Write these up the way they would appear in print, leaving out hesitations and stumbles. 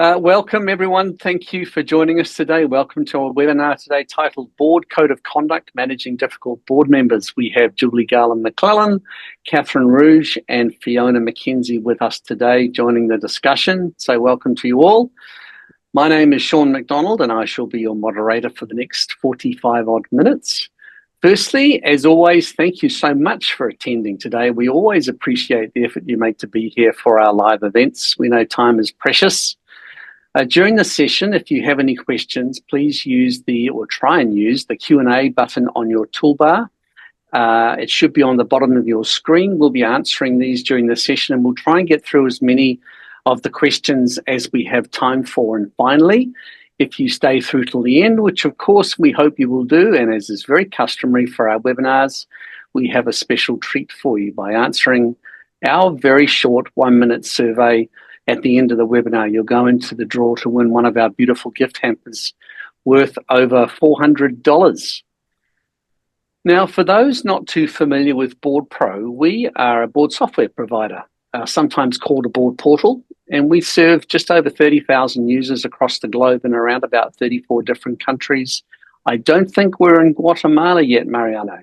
Welcome, everyone. Thank you for joining us today. Welcome to our webinar today titled Board Code of Conduct, Managing Difficult Board Members. We have Julie Garland-McClellan, Catherine Rouge, and Fiona McKenzie with us today joining the discussion. So welcome to you all. My name is Sean McDonald, and I shall be your moderator for the next 45 odd minutes. Firstly, as always, thank you so much for attending today. We always appreciate the effort you make to be here for our live events. We know time is precious. During the session, if you have any questions, please try and use the Q&A button on your toolbar. It should be on the bottom of your screen. We'll be answering these during the session, and we'll try and get through as many of the questions as we have time for. And finally, if you stay through till the end, which of course we hope you will do, and as is very customary for our webinars, we have a special treat for you by answering our very short 1-minute survey. At the end of the webinar, you'll go into the draw to win one of our beautiful gift hampers worth over $400. Now, for those not too familiar with Board Pro, we are a board software provider, sometimes called a board portal, and we serve just over 30,000 users across the globe in around about 34 different countries. I don't think we're in Guatemala yet, Mariano.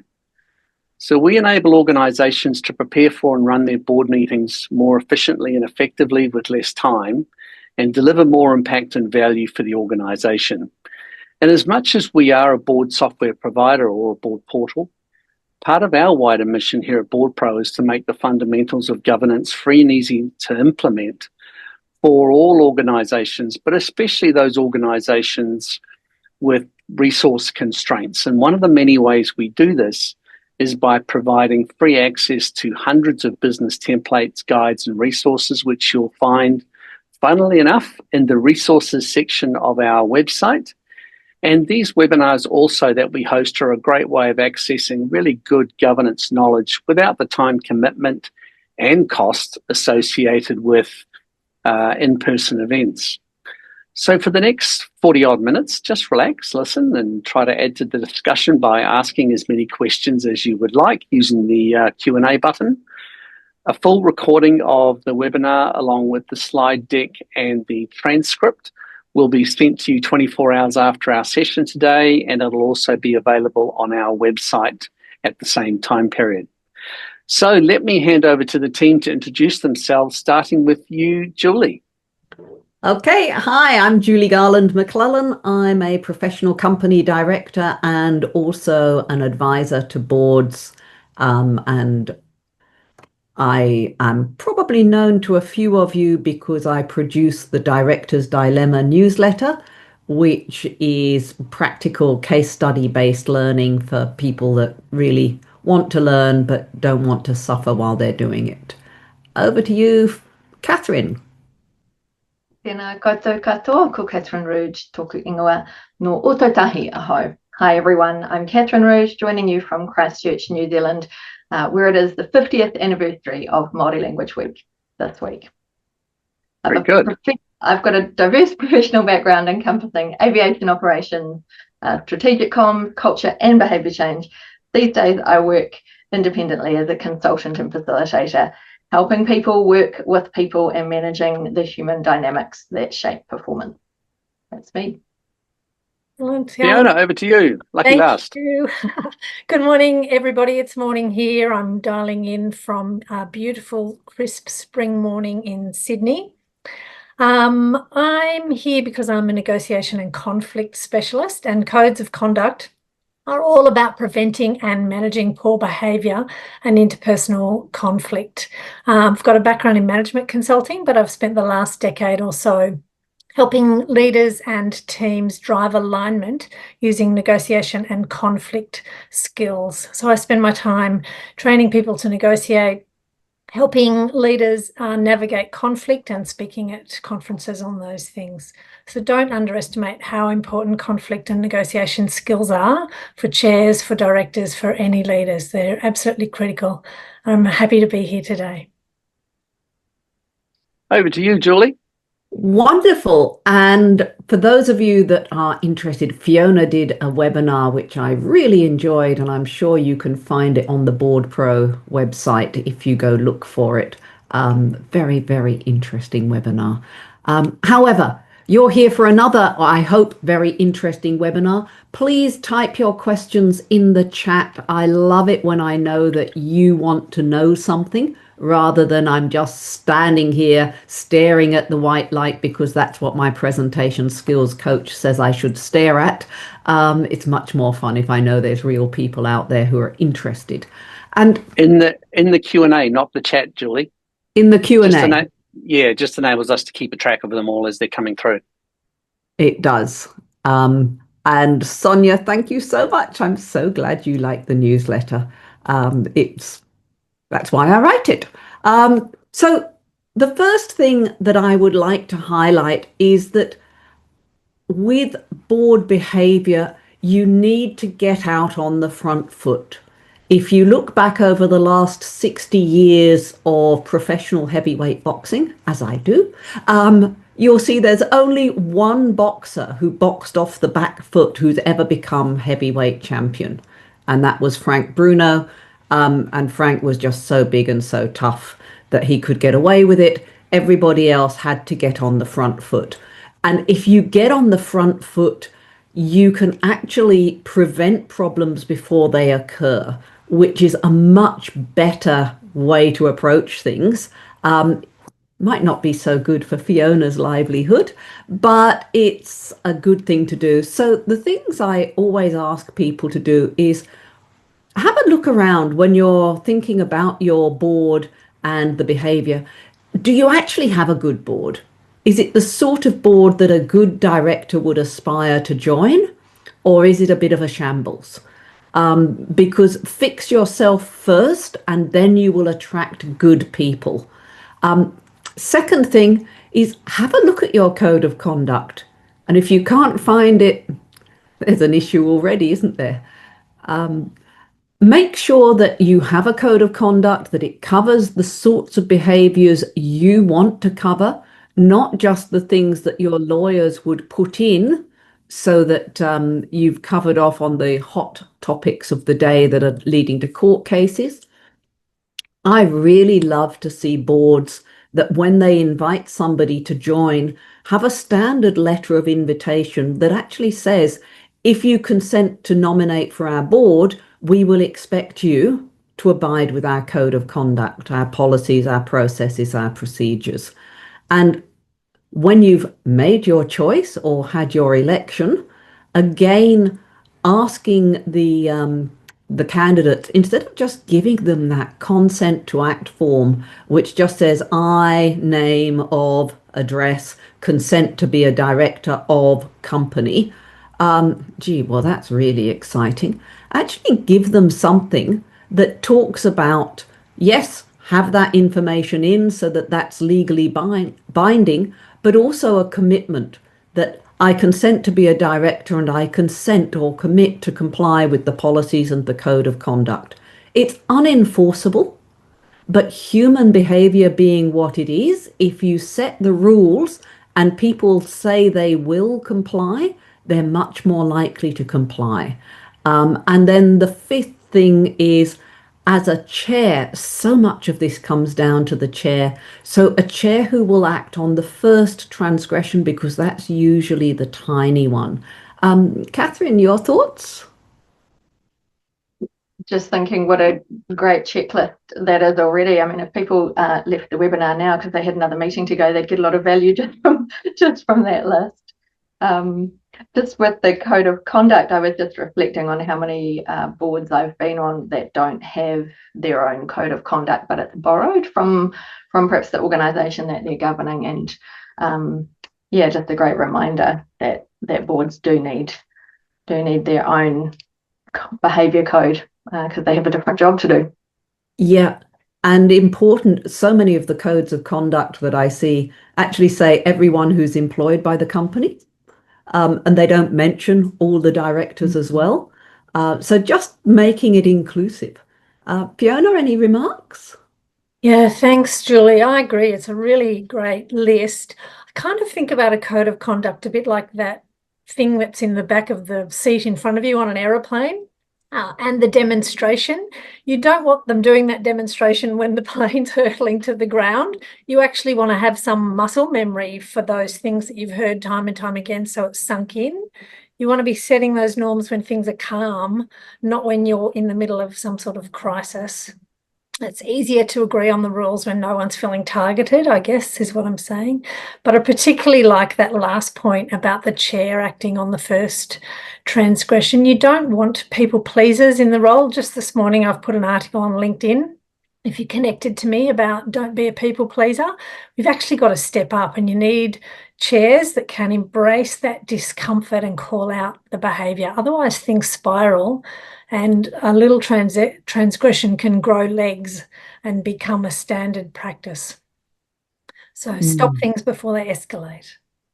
So we enable organisations to prepare for and run their board meetings more efficiently and effectively with less time and deliver more impact and value for the organisation. And as much as we are a board software provider or a board portal, part of our wider mission here at Board Pro is to make the fundamentals of governance free and easy to implement for all organisations, but especially those organisations with resource constraints. And one of the many ways we do this is by providing free access to hundreds of business templates, guides, and resources, which you'll find, funnily enough, in the resources section of our website. And these webinars also that we host are a great way of accessing really good governance knowledge without the time commitment and cost associated with in-person events. So for the next 40 odd minutes, just relax, listen, and try to add to the discussion by asking as many questions as you would like using the Q&A button. A full recording of the webinar along with the slide deck and the transcript will be sent to you 24 hours after our session today, and it'll also be available on our website at the same time period. So let me hand over to the team to introduce themselves, starting with you, Julie. Okay, hi, I'm Julie Garland-McClellan. I'm a professional company director and also an advisor to boards, and I am probably known to a few of you because I produce the Director's Dilemma newsletter, which is practical case study based learning for people that really want to learn but don't want to suffer while they're doing it. Over to you, Catherine. Tēnā koutou katoa, ko Catherine Rouge, tōku ingoa no Ototahi aho. Hi everyone, I'm Catherine Rouge, joining you from Christchurch, New Zealand, where it is the 50th anniversary of Māori Language Week this week. Very good. I've got a diverse professional background encompassing aviation operations, strategic comms, culture and behaviour change. These days I work independently as a consultant and facilitator, helping people work with people and managing the human dynamics that shape performance. That's me. Fiona, over to you. Lucky last. Thank you. Good morning, everybody. It's morning here. I'm dialing in from a beautiful, crisp spring morning in Sydney. I'm here because I'm a negotiation and conflict specialist, and codes of conduct are all about preventing and managing poor behaviour and interpersonal conflict. I've got a background in management consulting, but I've spent the last decade or so helping leaders and teams drive alignment using negotiation and conflict skills. So I spend my time training people to negotiate, helping leaders navigate conflict and speaking at conferences on those things. So don't underestimate how important conflict and negotiation skills are for chairs, for directors, for any leaders. They're absolutely critical. I'm happy to be here today. Over to you, Julie. Wonderful. And for those of you that are interested, Fiona did a webinar which I really enjoyed, and I'm sure you can find it on the Board Pro website if you go look for it. Very, very interesting webinar. However, You're here for another, I hope, very interesting webinar. Please type your questions in the chat. I love it when I know that you want to know something rather than I'm just standing here staring at the white light because that's what my presentation skills coach says I should stare at. It's much more fun if I know there's real people out there who are interested. And in the Q&A, not the chat, Julie. In the Q&A. Just enables us to keep a track of them all as they're coming through. It does. And Sonia, thank you so much. I'm so glad you like the newsletter. That's why I write it. So the first thing that I would like to highlight is that with board behavior, you need to get out on the front foot. If you look back over the last 60 years of professional heavyweight boxing, as I do, you'll see there's only one boxer who boxed off the back foot who's ever become heavyweight champion. And that was Frank Bruno. And Frank was just so big and so tough that he could get away with it. Everybody else had to get on the front foot. And if you get on the front foot, you can actually prevent problems before they occur, which is a much better way to approach things. Might not be so good for Fiona's livelihood, but it's a good thing to do. So the things I always ask people to do is have a look around when you're thinking about your board and the behavior. Do you actually have a good board? Is it the sort of board that a good director would aspire to join? Or is it a bit of a shambles? Because fix yourself first and then you will attract good people. Second thing is have a look at your code of conduct. And if you can't find it, there's an issue already, isn't there? Make sure that you have a code of conduct, that it covers the sorts of behaviours you want to cover, not just the things that your lawyers would put in so that you've covered off on the hot topics of the day that are leading to court cases. I really love to see boards that when they invite somebody to join, have a standard letter of invitation that actually says, if you consent to nominate for our board, we will expect you to abide with our code of conduct, our policies, our processes, our procedures. And when you've made your choice or had your election, again, asking the candidate, instead of just giving them that consent to act form, which just says, I, name of, address, consent to be a director of company. Well, that's really exciting. Actually give them something that talks about, yes, have that information in so that that's legally binding, but also a commitment that I consent to be a director and I consent or commit to comply with the policies and the code of conduct. It's unenforceable, but human behavior being what it is, if you set the rules and people say they will comply, they're much more likely to comply. And then the fifth thing is, as a chair, so much of this comes down to the chair. So a chair who will act on the first transgression, because that's usually the tiny one. Catherine, your thoughts? Just thinking what a great checklist that is already. I mean, if people left the webinar now because they had another meeting to go, they'd get a lot of value just from that list. Just with the code of conduct, I was just reflecting on how many boards I've been on that don't have their own code of conduct, but it's borrowed from perhaps the organisation that they're governing. And just a great reminder that boards do need their own behaviour code because they have a different job to do. Yeah. And important, so many of the codes of conduct that I see actually say everyone who's employed by the company. And they don't mention all the directors as well. So just making it inclusive. Fiona, any remarks? Yeah, thanks, Julie. I agree. It's a really great list. I kind of think about a code of conduct a bit like that thing that's in the back of the seat in front of you on an aeroplane. And the demonstration. You don't want them doing that demonstration when the plane's hurtling to the ground. You actually want to have some muscle memory for those things that you've heard time and time again, so it's sunk in. You want to be setting those norms when things are calm, not when you're in the middle of some sort of crisis. It's easier to agree on the rules when no one's feeling targeted, I guess, is what I'm saying. But I particularly like that last point about the chair acting on the first transgression. You don't want people pleasers in the role. Just this morning, I've put an article on LinkedIn. If you're connected to me about don't be a people pleaser, we've actually got to step up, and you need chairs that can embrace that discomfort and call out the behaviour. Otherwise, things spiral, and a little transgression can grow legs and become a standard practice. So stop things before they escalate.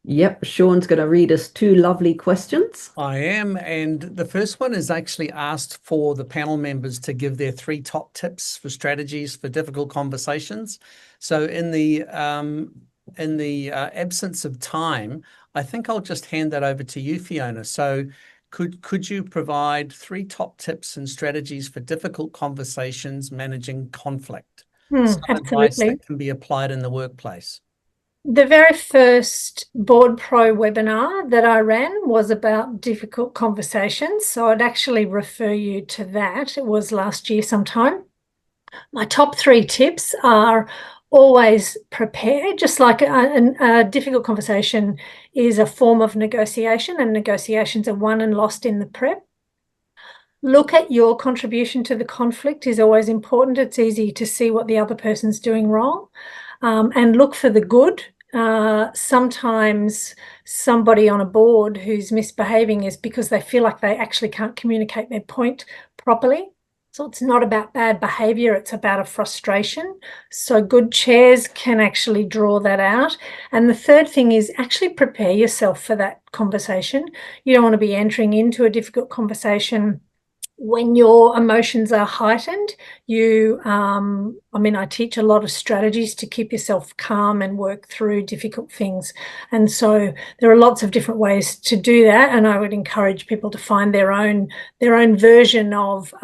Yep, Sean's going to read us 2 lovely questions. I am, and the first one is actually asked for the panel members to give their 3 top tips for strategies for difficult conversations. So in the absence of time, I think I'll just hand that over to you, Fiona. So could you provide 3 top tips and strategies for difficult conversations managing conflict? Some advice Absolutely. that can be applied in the workplace. The very first Board Pro webinar that I ran was about difficult conversations. So I'd actually refer you to that. It was last year sometime. My top 3 tips are always prepare. Just like a difficult conversation is a form of negotiation, and negotiations are won and lost in the prep. Look at your contribution to the conflict is always important. It's easy to see what the other person's doing wrong, and look for the good. Sometimes somebody on a board who's misbehaving is because they feel like they actually can't communicate their point properly. So it's not about bad behavior, it's about a frustration. So good chairs can actually draw that out. And the third thing is actually prepare yourself for that conversation. You don't want to be entering into a difficult conversation when your emotions are heightened. I teach a lot of strategies to keep yourself calm and work through difficult things. And so there are lots of different ways to do that. And I would encourage people to find their own version of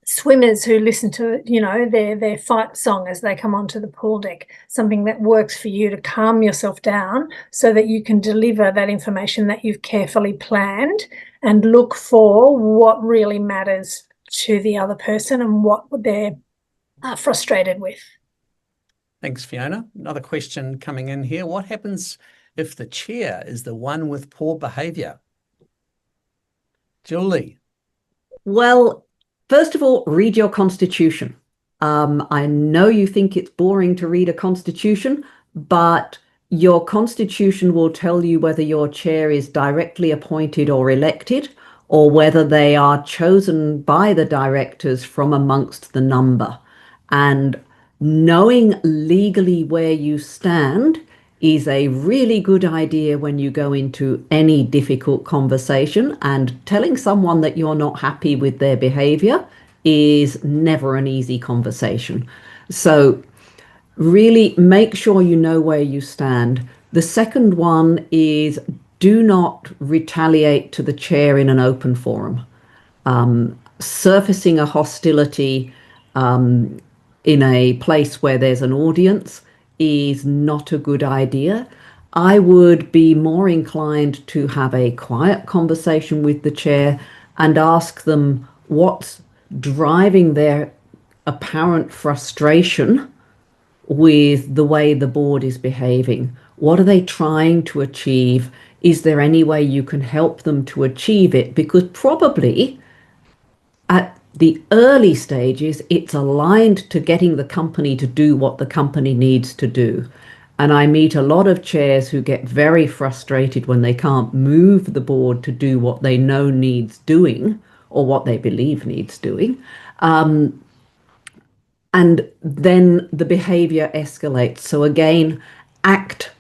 swimmers who listen to, their fight song as they come onto the pool deck, something that works for you to calm yourself down so that you can deliver that information that you've carefully planned, and look for what really matters to the other person and what they're frustrated with. Thanks, Fiona. Another question coming in here. What happens if the chair is the one with poor behaviour? Julie. Well, first of all, read your constitution. I know you think it's boring to read a constitution, but your constitution will tell you whether your chair is directly appointed or elected, or whether they are chosen by the directors from amongst the number. And knowing legally where you stand is a really good idea when you go into any difficult conversation, and telling someone that you're not happy with their behavior is never an easy conversation. So really make sure you know where you stand. The second one is do not retaliate to the chair in an open forum. Surfacing a hostility in a place where there's an audience is not a good idea. I would be more inclined to have a quiet conversation with the chair and ask them what's driving their apparent frustration with the way the board is behaving. What are they trying to achieve? Is there any way you can help them to achieve it? Because probably at the early stages, it's aligned to getting the company to do what the company needs to do. And I meet a lot of chairs who get very frustrated when they can't move the board to do what they know needs doing, or what they believe needs doing. And then the behavior escalates. So again, act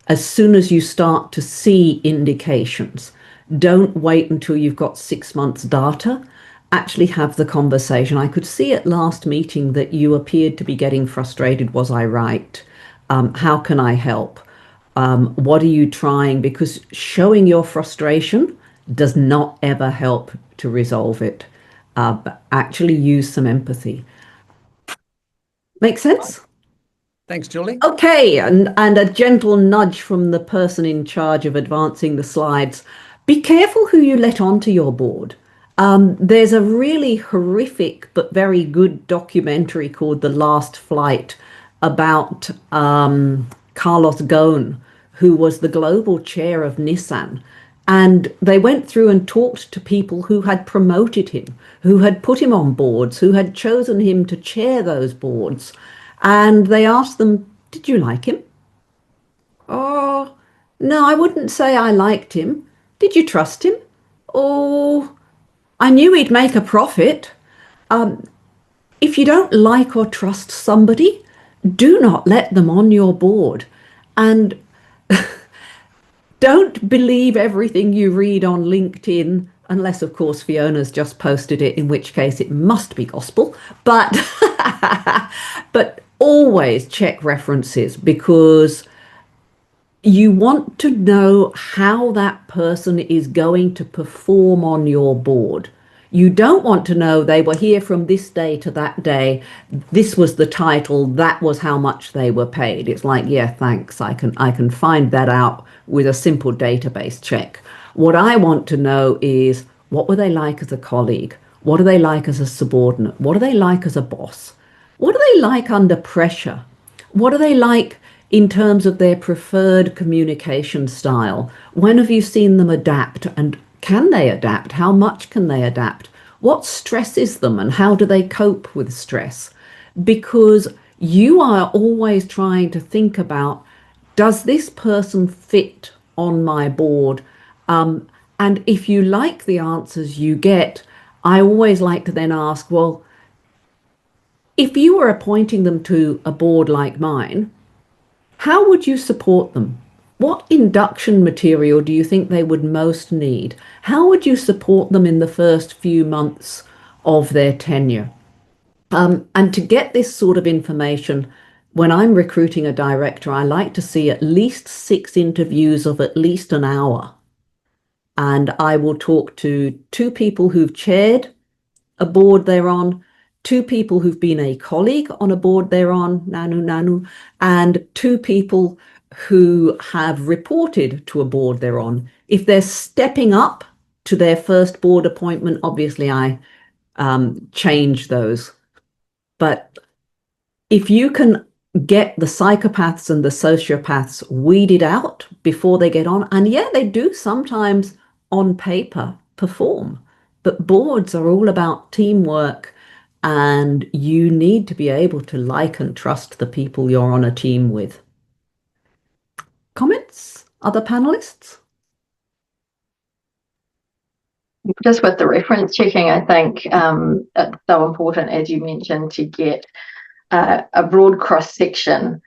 as soon as you start to see indications. Don't wait until you've got 6 months data. Actually have the conversation. I could see at last meeting that you appeared to be getting frustrated. Was I right? How can I help? What are you trying? Because showing your frustration does not ever help to resolve it, but actually use some empathy. Make sense? Thanks, Julie. Okay, and a gentle nudge from the person in charge of advancing the slides. Be careful who you let onto your board. There's a really horrific but very good documentary called The Last Flight about Carlos Ghosn, who was the global chair of Nissan. And they went through and talked to people who had promoted him, who had put him on boards, who had chosen him to chair those boards. And they asked them, did you like him? Oh, no, I wouldn't say I liked him. Did you trust him? Oh, I knew he'd make a profit. If you don't like or trust somebody, do not let them on your board. And don't believe everything you read on LinkedIn, unless, of course, Fiona's just posted it, in which case it must be gospel. But, but always check references, because you want to know how that person is going to perform on your board. You don't want to know they were here from this day to that day, this was the title, that was how much they were paid. It's like, yeah, thanks, I can find that out with a simple database check. What I want to know is, what were they like as a colleague? What are they like as a subordinate? What are they like as a boss? What are they like under pressure? What are they like in terms of their preferred communication style? When have you seen them adapt, and can they adapt? How much can they adapt? What stresses them and how do they cope with stress? Because you are always trying to think about, does this person fit on my board? And if you like the answers you get, I always like to then ask, well, if you were appointing them to a board like mine, how would you support them? What induction material do you think they would most need? How would you support them in the first few months of their tenure? And to get this sort of information, when I'm recruiting a director, I like to see at least 6 interviews of at least an hour. And I will talk to 2 people who've chaired a board they're on, 2 people who've been a colleague on a board they're on, nanu, and 2 people who have reported to a board they're on. If they're stepping up to their first board appointment, obviously I change those. But if you can get the psychopaths and the sociopaths weeded out before they get on, and yeah, they do sometimes on paper perform, but boards are all about teamwork, and you need to be able to like and trust the people you're on a team with. Comments? Other panelists? Just with the reference checking, I think it's so important, as you mentioned, to get a broad cross-section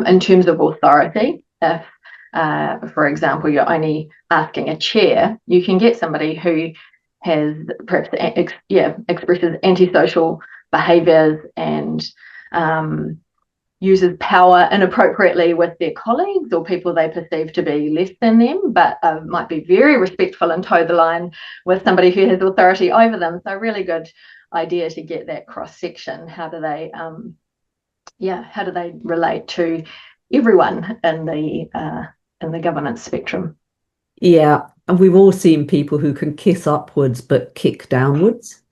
in terms of authority. If, for example, you're only asking a chair, you can get somebody who has perhaps expresses antisocial behaviours and uses power inappropriately with their colleagues or people they perceive to be less than them, but might be very respectful and toe the line with somebody who has authority over them. So really good idea to get that cross-section. How do they relate to everyone in the governance spectrum? Yeah, and we've all seen people who can kiss upwards but kick downwards.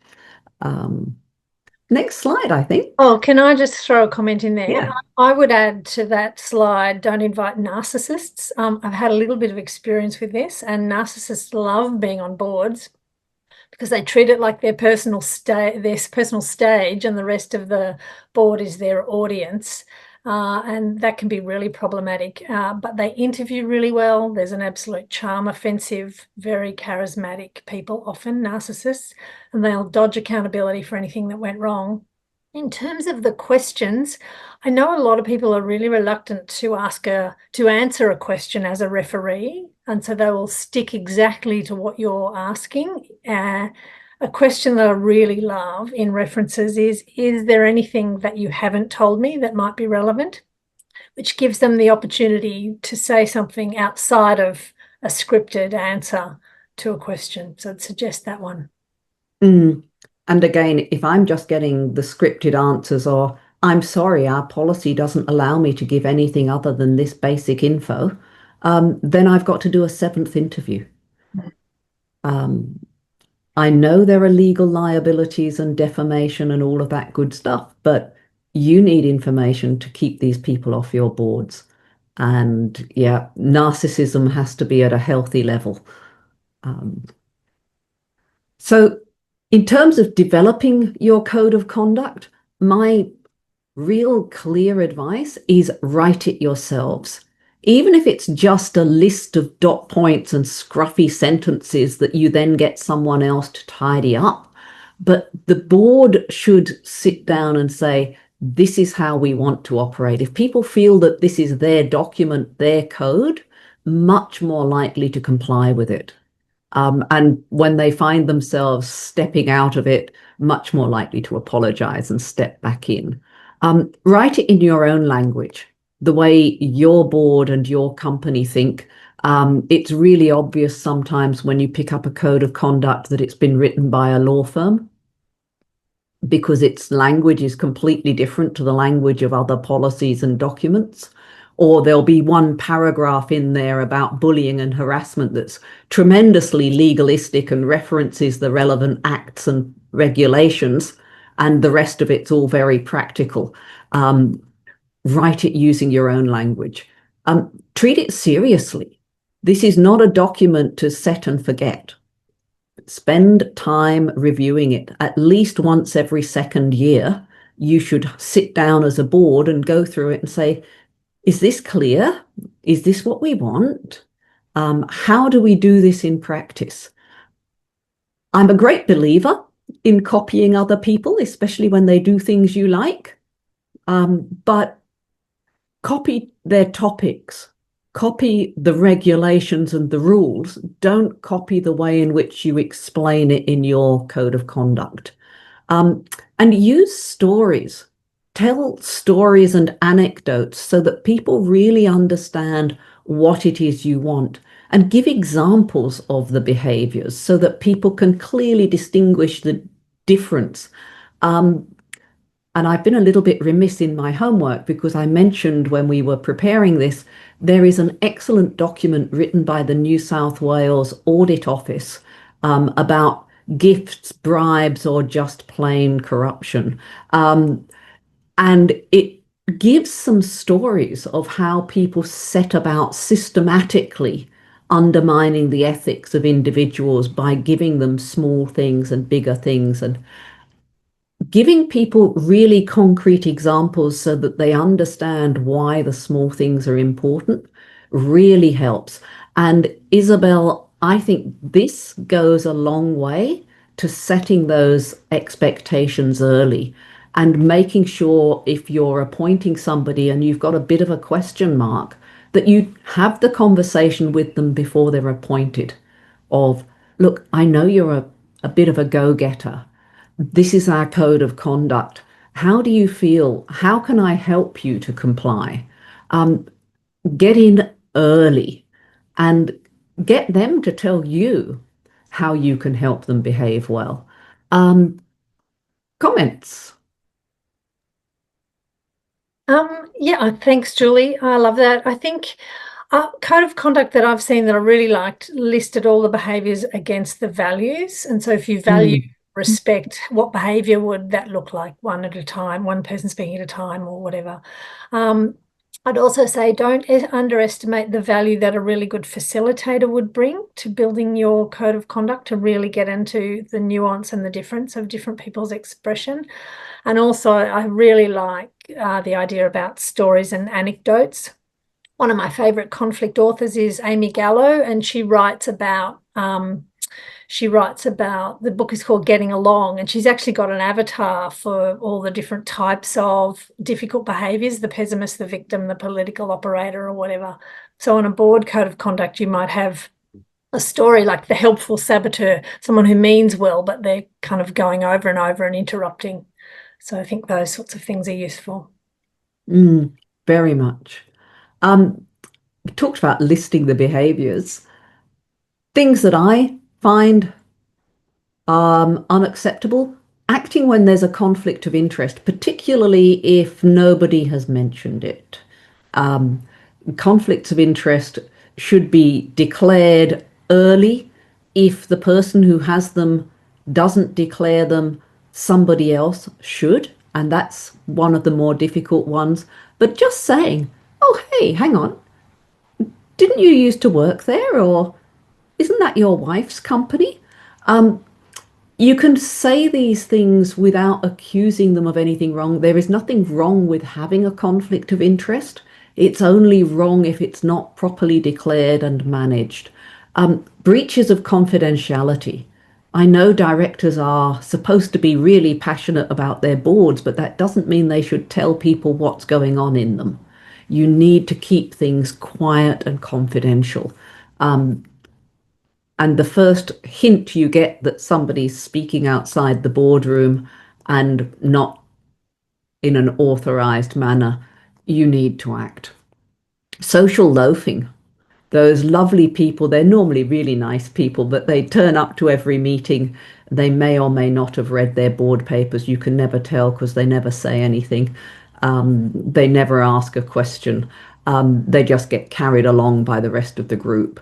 Next slide, I think. Oh, can I just throw a comment in there? Yeah. I would add to that slide, don't invite narcissists. I've had a little bit of experience with this, and narcissists love being on boards because they treat it like their personal stage, and the rest of the board is their audience. And that can be really problematic, but they interview really well. There's an absolute charm offensive, very charismatic people, often narcissists, and they'll dodge accountability for anything that went wrong. In terms of the questions, I know a lot of people are really reluctant to answer a question as a referee, and so they will stick exactly to what you're asking. A question that I really love in references is there anything that you haven't told me that might be relevant? Which gives them the opportunity to say something outside of a scripted answer to a question. So I'd suggest that one. Mm. And again, if I'm just getting the scripted answers or I'm sorry, our policy doesn't allow me to give anything other than this basic info, then I've got to do a seventh interview. Um, I know there are legal liabilities and defamation and all of that good stuff, but you need information to keep these people off your boards. And yeah, narcissism has to be at a healthy level. So in terms of developing your code of conduct, my real clear advice is write it yourselves. Even if it's just a list of dot points and scruffy sentences that you then get someone else to tidy up. But the board should sit down and say, this is how we want to operate. If people feel that this is their document, their code, much more likely to comply with it. And when they find themselves stepping out of it, much more likely to apologize and step back in. Write it in your own language, the way your board and your company think. It's really obvious sometimes when you pick up a code of conduct that it's been written by a law firm, because its language is completely different to the language of other policies and documents. Or there'll be one paragraph in there about bullying and harassment that's tremendously legalistic and references the relevant acts and regulations, and the rest of it's all very practical. Write it using your own language. Treat it seriously. This is not a document to set and forget. Spend time reviewing it. At least once every second year, you should sit down as a board and go through it and say, is this clear? Is this what we want? How do we do this in practice? I'm a great believer in copying other people, especially when they do things you like. But copy their topics, copy the regulations and the rules. Don't copy the way in which you explain it in your code of conduct. And use stories. Tell stories and anecdotes so that people really understand what it is you want, and give examples of the behaviors so that people can clearly distinguish the difference. And I've been a little bit remiss in my homework because I mentioned when we were preparing this, there is an excellent document written by the New South Wales Audit Office about gifts, bribes, or just plain corruption. And it gives some stories of how people set about systematically undermining the ethics of individuals by giving them small things and bigger things, and giving people really concrete examples so that they understand why the small things are important really helps. And Isabel, I think this goes a long way to setting those expectations early and making sure if you're appointing somebody and you've got a bit of a question mark, that you have the conversation with them before they're appointed of, look, I know you're a bit of a go-getter. This is our code of conduct. How do you feel? How can I help you to comply? Get in early and get them to tell you how you can help them behave well. Comments? Yeah, thanks, Julie. I love that. I think code of conduct that I've seen that I really liked listed all the behaviours against the values. And so if you value respect, what behaviour would that look like? One at a time, one person speaking at a time, or whatever. I'd also say don't underestimate the value that a really good facilitator would bring to building your code of conduct, to really get into the nuance and the difference of different people's expression. And also, I really like the idea about stories and anecdotes. One of my favourite conflict authors is Amy Gallo, and she writes about the book is called Getting Along, and she's actually got an avatar for all the different types of difficult behaviours, the pessimist, the victim, the political operator, or whatever. So on a board code of conduct, you might have a story like the helpful saboteur, someone who means well, but they're kind of going over and over and interrupting. So I think those sorts of things are useful. Very much. We talked about listing the behaviours. Things that I find Unacceptable. Acting when there's a conflict of interest, particularly if nobody has mentioned it. Conflicts of interest should be declared early. If the person who has them doesn't declare them, somebody else should, and that's one of the more difficult ones. But just saying, oh, hey, hang on, didn't you used to work there? Or isn't that your wife's company? You can say these things without accusing them of anything wrong. There is nothing wrong with having a conflict of interest. It's only wrong if it's not properly declared and managed. Breaches of confidentiality. I know directors are supposed to be really passionate about their boards, but that doesn't mean they should tell people what's going on in them. You need to keep things quiet and confidential. And the first hint you get that somebody's speaking outside the boardroom and not in an authorized manner, you need to act. Social loafing. Those lovely people, they're normally really nice people, but they turn up to every meeting. They may or may not have read their board papers. You can never tell because they never say anything. They never ask a question. They just get carried along by the rest of the group.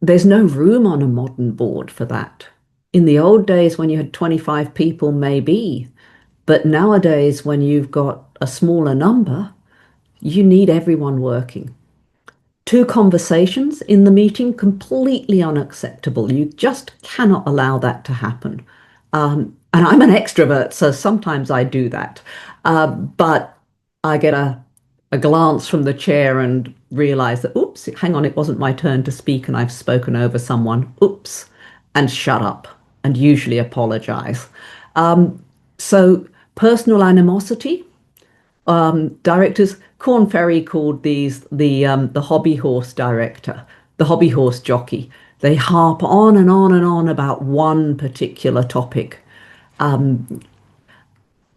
There's no room on a modern board for that. In the old days, when you had 25 people, maybe, but nowadays, when you've got a smaller number, you need everyone working. Two conversations in the meeting, completely unacceptable. You just cannot allow that to happen. And I'm an extrovert, so sometimes I do that. But I get a glance from the chair and realize that, oops, hang on, it wasn't my turn to speak and I've spoken over someone. Oops, and shut up and usually apologize. So personal animosity, directors, Corn Ferry called these the hobby horse director, the hobby horse jockey. They harp on and on and on about one particular topic.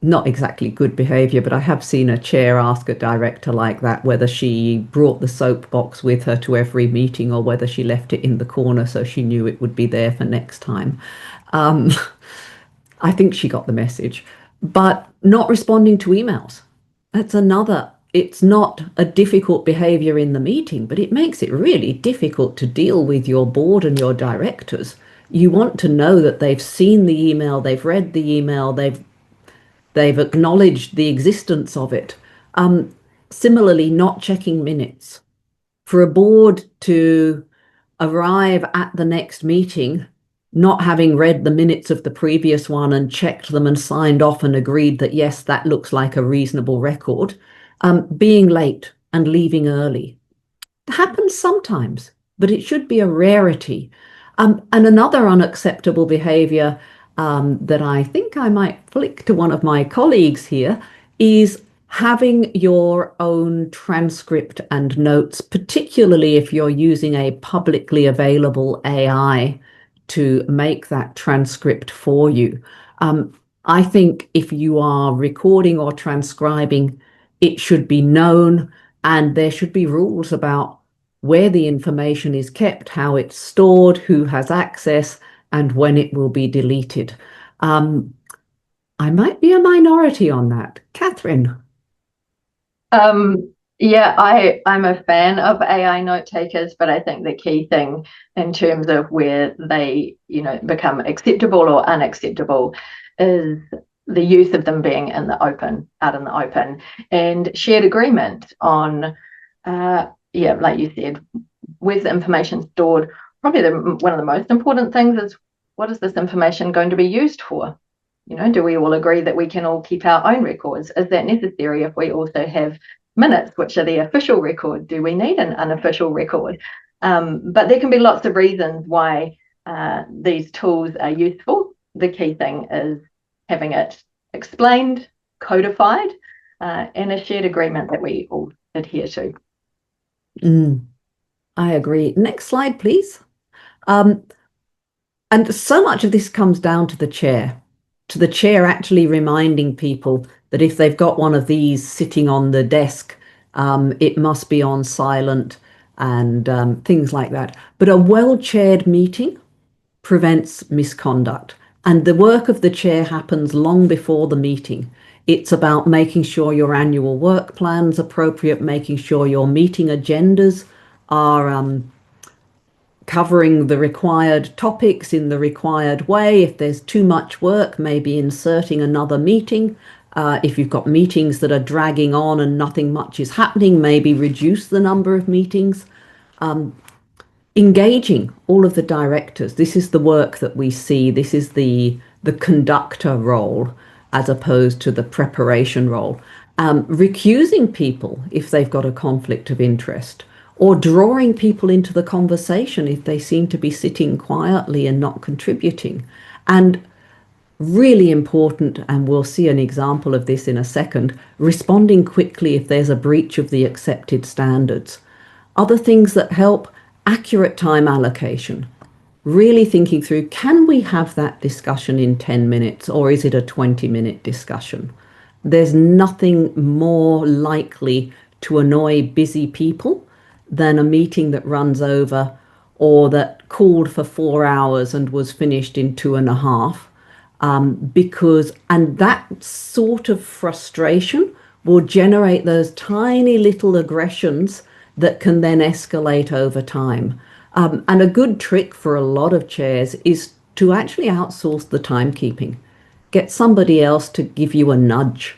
Not exactly good behavior, but I have seen a chair ask a director like that whether she brought the soapbox with her to every meeting or whether she left it in the corner so she knew it would be there for next time. I think she got the message. But not responding to emails. That's another. It's not a difficult behavior in the meeting, but it makes it really difficult to deal with your board and your directors. You want to know that they've seen the email, they've read the email, they've acknowledged the existence of it. Similarly, not checking minutes. For a board to arrive at the next meeting, not having read the minutes of the previous one and checked them and signed off and agreed that, yes, that looks like a reasonable record, being late and leaving early. It happens sometimes, but it should be a rarity. And another unacceptable behavior that I think I might flick to one of my colleagues here is having your own transcript and notes, particularly if you're using a publicly available AI to make that transcript for you. I think if you are recording or transcribing, it should be known, and there should be rules about where the information is kept, how it's stored, who has access, and when it will be deleted. I might be a minority on that. Catherine. Yeah, I'm a fan of AI note takers, but I think the key thing in terms of where they, become acceptable or unacceptable is the use of them being in the open, out in the open, and shared agreement on, like you said, where's the information stored? Probably one of the most important things is, what is this information going to be used for? Do we all agree that we can all keep our own records? Is that necessary if we also have minutes, which are the official record? Do we need an unofficial record? But there can be lots of reasons why these tools are useful. The key thing is having it explained, codified, and a shared agreement that we all adhere to. I agree. Next slide, please. And so much of this comes down to the chair actually reminding people that if they've got one of these sitting on the desk, it must be on silent and things like that. But a well-chaired meeting prevents misconduct. And the work of the chair happens long before the meeting. It's about making sure your annual work plan's appropriate, making sure your meeting agendas are covering the required topics in the required way. If there's too much work, maybe inserting another meeting. If you've got meetings that are dragging on and nothing much is happening, maybe reduce the number of meetings. Engaging all of the directors. This is the work that we see. This is the conductor role as opposed to the preparation role. Recusing people if they've got a conflict of interest, or drawing people into the conversation if they seem to be sitting quietly and not contributing. And really important, and we'll see an example of this in a second, responding quickly if there's a breach of the accepted standards. Other things that help: accurate time allocation. Really thinking through, can we have that discussion in 10 minutes or is it a 20-minute discussion? There's nothing more likely to annoy busy people than a meeting that runs over or that called for 4 hours and was finished in 2.5. And that sort of frustration will generate those tiny little aggressions that can then escalate over time. And a good trick for a lot of chairs is to actually outsource the timekeeping. Get somebody else to give you a nudge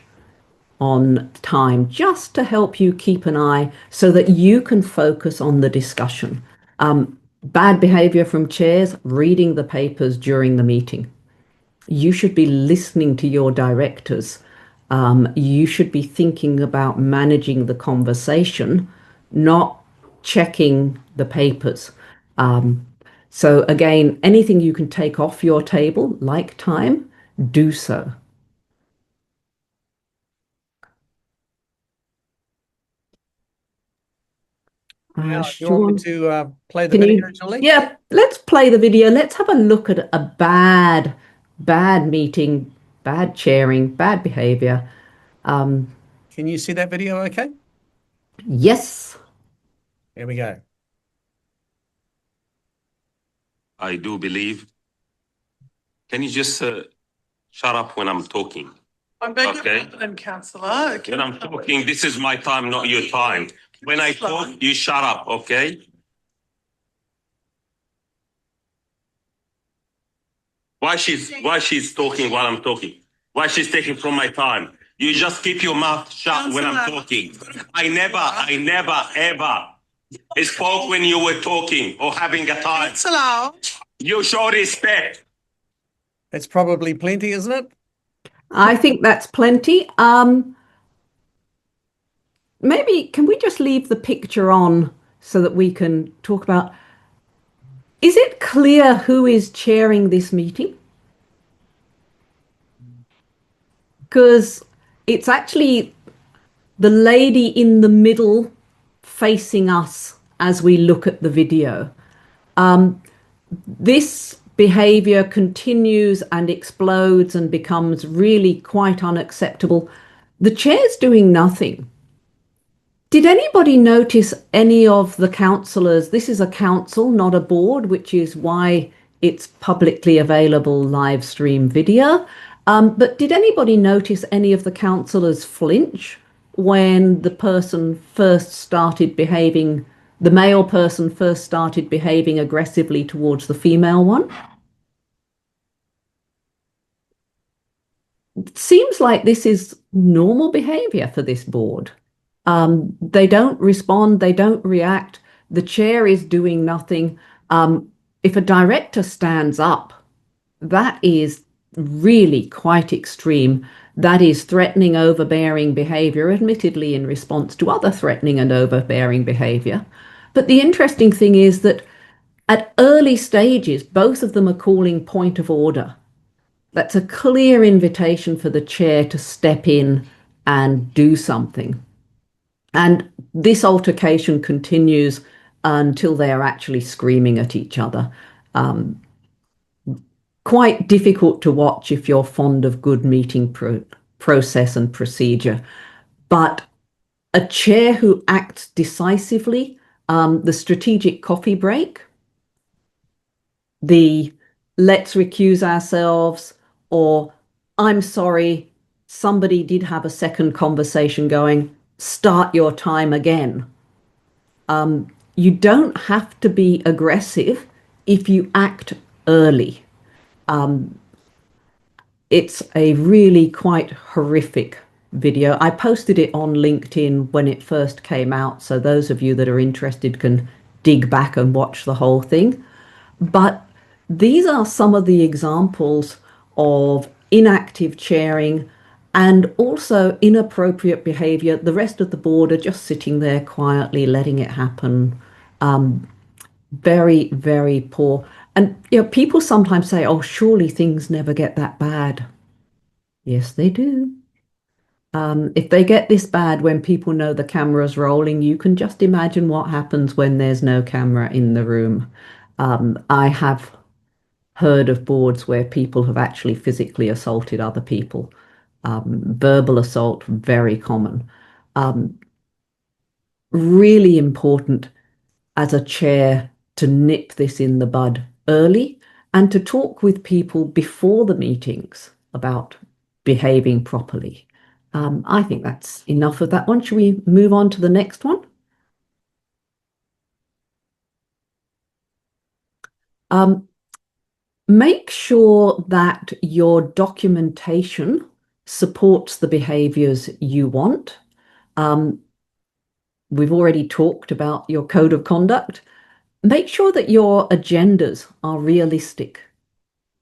on time, just to help you keep an eye so that you can focus on the discussion. Bad behavior from chairs: reading the papers during the meeting. You should be listening to your directors. You should be thinking about managing the conversation, not checking the papers. So again, anything you can take off your table, like time, do so. Do you want me to play the Can video, you- Julie? Yeah, let's play the video. Let's have a look at a bad meeting, bad chairing, bad behavior. Can you see that video okay? Yes. Here we go. I do believe. Can you just shut up when I'm talking? I beg Okay. your pardon, Councillor. When I'm talking, this is my time, not your time. When I talk, you shut up, okay? Why she's talking while I'm talking? Why she's taking from my time? You just keep your mouth shut when I'm talking. I never, ever spoke when you were talking or having a time. Councillor. You show respect. It's probably plenty, isn't it? I think that's plenty. Maybe can we just leave the picture on so that we can talk about, is it clear who is chairing this meeting? Because it's actually the lady in the middle facing us as we look at the video. This behavior continues and explodes and becomes really quite unacceptable. The chair's doing nothing. Did anybody notice any of the councillors? This is a council, not a board, which is why it's publicly available live stream video. But did anybody notice any of the councillors flinch when the person first started behaving, the male person first started behaving aggressively towards the female one? It seems like this is normal behavior for this board. They don't respond, they don't react. The chair is doing nothing. If a director stands up, that is really quite extreme. That is threatening, overbearing behavior, admittedly in response to other threatening and overbearing behavior. But the interesting thing is that at early stages, both of them are calling point of order. That's a clear invitation for the chair to step in and do something. And this altercation continues until they are actually screaming at each other. Quite difficult to watch if you're fond of good meeting process and procedure. But a chair who acts decisively, the strategic coffee break, the let's recuse ourselves, or I'm sorry, somebody did have a second conversation going, start your time again. You don't have to be aggressive if you act early. It's a really quite horrific video. I posted it on LinkedIn when it first came out, so those of you that are interested can dig back and watch the whole thing. But these are some of the examples of inactive chairing and also inappropriate behavior. The rest of the board are just sitting there quietly letting it happen. Very, very poor. And people sometimes say, oh, surely things never get that bad. Yes, they do. If they get this bad when people know the camera's rolling, you can just imagine what happens when there's no camera in the room. I have heard of boards where people have actually physically assaulted other people. Verbal assault, very common. Really important as a chair to nip this in the bud early and to talk with people before the meetings about behaving properly. I think that's enough of that one. Should we move on to the next one? Make sure that your documentation supports the behaviors you want. We've already talked about your code of conduct. Make sure that your agendas are realistic,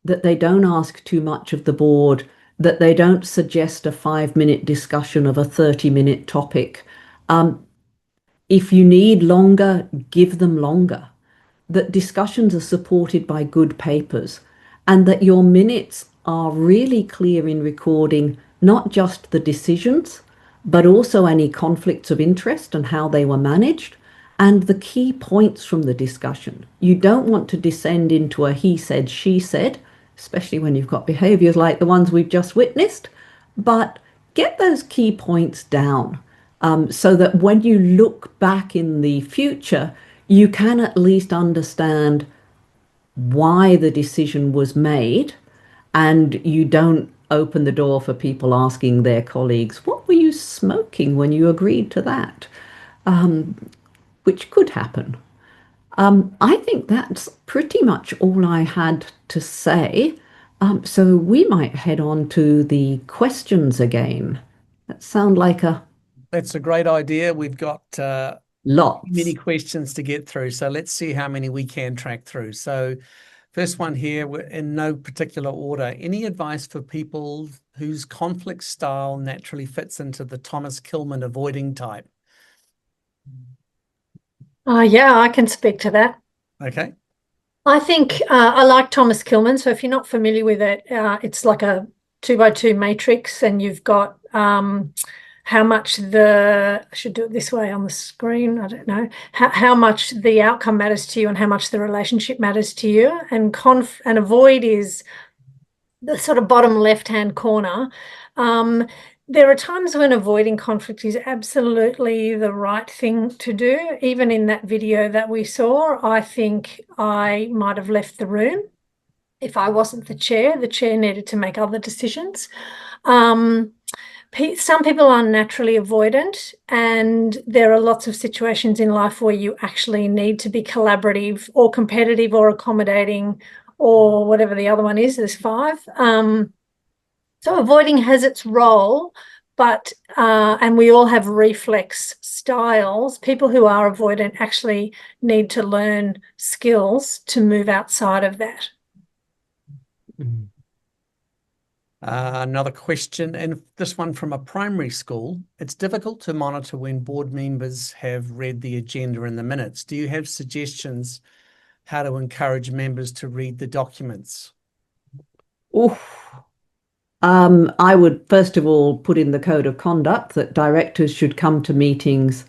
that they don't ask too much of the board, that they don't suggest a 5-minute discussion of a 30-minute topic. If you need longer, give them longer. That discussions are supported by good papers, and that your minutes are really clear in recording not just the decisions, but also any conflicts of interest and how they were managed, and the key points from the discussion. You don't want to descend into a he said, she said, especially when you've got behaviours like the ones we've just witnessed, but get those key points down so that when you look back in the future, you can at least understand why the decision was made, and you don't open the door for people asking their colleagues, what were you smoking when you agreed to that? Which could happen. I think that's pretty much all I had to say. So we might head on to the questions again. That sound like That's a great idea. We've got lots. many questions to get through, so let's see how many we can track through. So first one here, we're in no particular order. Any advice for people whose conflict style naturally fits into the Thomas Kilmann avoiding type? Yeah, I can speak to that. Okay. I think I like Thomas Kilmann. So if you're not familiar with it, it's like a 2x2 matrix, and you've got how much I should do it this way on the screen. I don't know how much the outcome matters to you and how much the relationship matters to you. And avoid is the sort of bottom left-hand corner. There are times when avoiding conflict is absolutely the right thing to do. Even in that video that we saw, I think I might have left the room if I wasn't the chair. The chair needed to make other decisions. Some people are naturally avoidant, and there are lots of situations in life where you actually need to be collaborative or competitive or accommodating or whatever the other one is. There's 5. So avoiding has its role, but and we all have reflex styles. People who are avoidant actually need to learn skills to move outside of that. Another question, and this one from a primary school. It's difficult to monitor when board members have read the agenda in the minutes. Do you have suggestions how to encourage members to read the documents? I would first of all put in the code of conduct that directors should come to meetings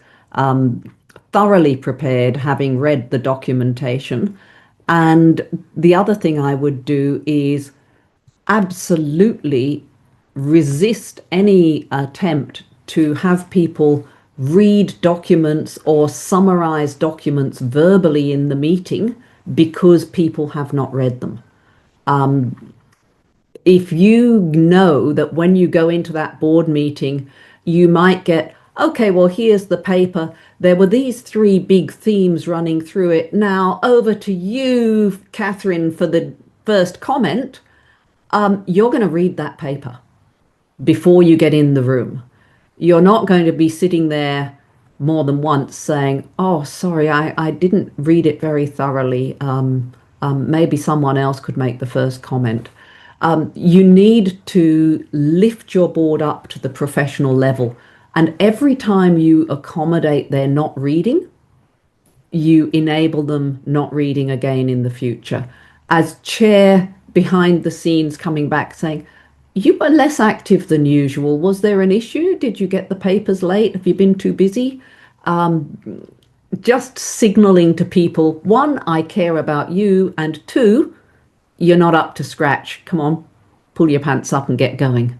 thoroughly prepared, having read the documentation. And the other thing I would do is absolutely resist any attempt to have people read documents or summarize documents verbally in the meeting because people have not read them. If you know that when you go into that board meeting, you might get, okay, well, here's the paper. There were these 3 big themes running through it. Now over to you, Catherine, for the first comment. You're going to read that paper before you get in the room. You're not going to be sitting there more than once saying, oh, sorry, I didn't read it very thoroughly. Maybe someone else could make the first comment. You need to lift your board up to the professional level. And every time you accommodate their not reading, you enable them not reading again in the future. As chair, behind the scenes coming back saying, you were less active than usual. Was there an issue? Did you get the papers late? Have you been too busy? Just signaling to people, 1, I care about you, and 2, you're not up to scratch. Come on, pull your pants up and get going.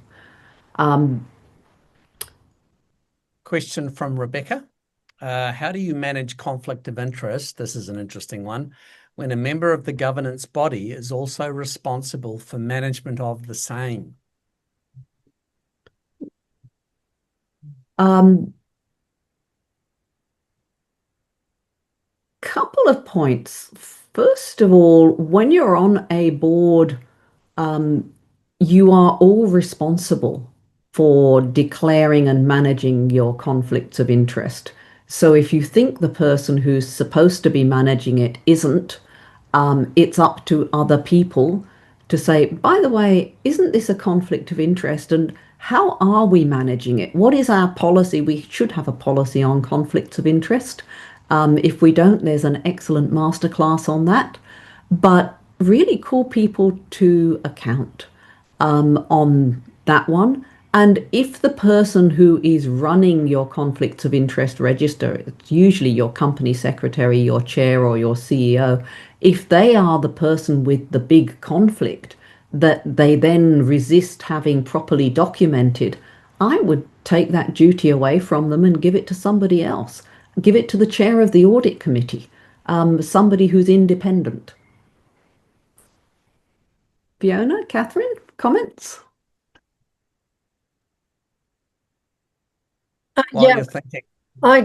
Question from Rebecca. How do you manage conflict of interest? This is an interesting one. When a member of the governance body is also responsible for management of the same. Couple of points. First of all, when you're on a board, you are all responsible for declaring and managing your conflicts of interest. So if you think the person who's supposed to be managing it isn't, it's up to other people to say, by the way, isn't this a conflict of interest? And how are we managing it? What is our policy? We should have a policy on conflicts of interest. If we don't, there's an excellent masterclass on that. But really call people to account on that one. And if the person who is running your conflicts of interest register, it's usually your company secretary, your chair, or your CEO, if they are the person with the big conflict that they then resist having properly documented, I would take that duty away from them and give it to somebody else. Give it to the chair of the audit committee, somebody who's independent. Fiona, Catherine, comments? While Yeah, you're thinking. I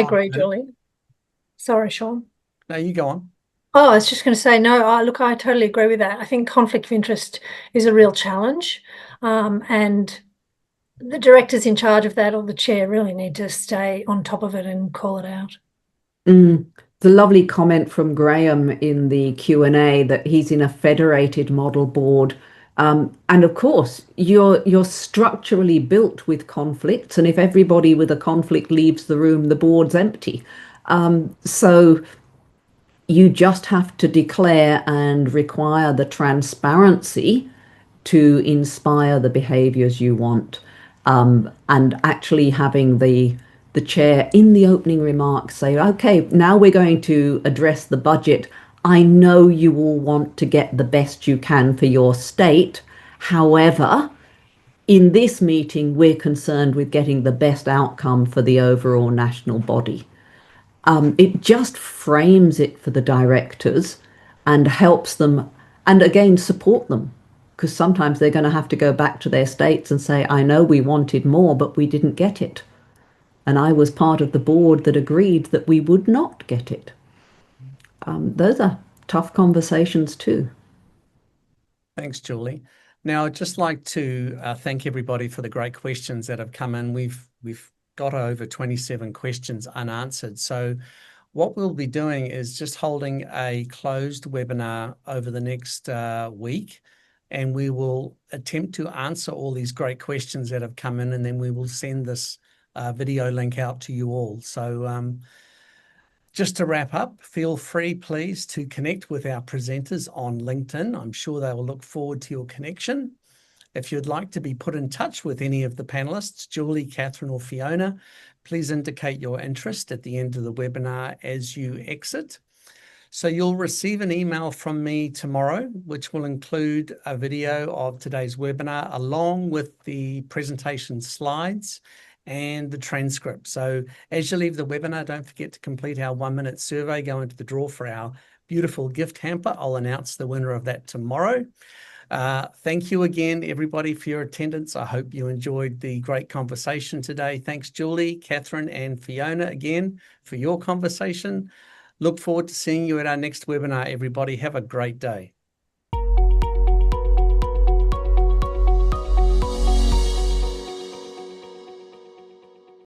agree, Julie. Sorry, Sean. No, you go on. Oh, I was just going to say, no, look, I totally agree with that. I think conflict of interest is a real challenge. And the directors in charge of that or the chair really need to stay on top of it and call it out. The lovely comment from Graham in the Q&A that he's in a federated model board. And of course, you're structurally built with conflicts. And if everybody with a conflict leaves the room, the board's empty. So you just have to declare and require the transparency to inspire the behaviors you want. And actually having the chair in the opening remarks say, okay, now we're going to address the budget. I know you all want to get the best you can for your state. However, in this meeting, we're concerned with getting the best outcome for the overall national body. It just frames it for the directors and helps them, and again, support them. Because sometimes they're going to have to go back to their states and say, I know we wanted more, but we didn't get it. And I was part of the board that agreed that we would not get it. Those are tough conversations too. Thanks, Julie. Now, I'd just like to thank everybody for the great questions that have come in. We've got over 27 questions unanswered. So what we'll be doing is just holding a closed webinar over the next week, and we will attempt to answer all these great questions that have come in, and then we will send this video link out to you all. So just to wrap up, feel free, please, to connect with our presenters on LinkedIn. I'm sure they will look forward to your connection. If you'd like to be put in touch with any of the panelists, Julie, Catherine, or Fiona, please indicate your interest at the end of the webinar as you exit. So you'll receive an email from me tomorrow, which will include a video of today's webinar, along with the presentation slides and the transcript. So as you leave the webinar, don't forget to complete our 1-minute survey, go into the draw for our beautiful gift hamper. I'll announce the winner of that tomorrow. Thank you again, everybody, for your attendance. I hope you enjoyed the great conversation today. Thanks, Julie, Catherine, and Fiona again for your conversation. Look forward to seeing you at our next webinar, everybody. Have a great day.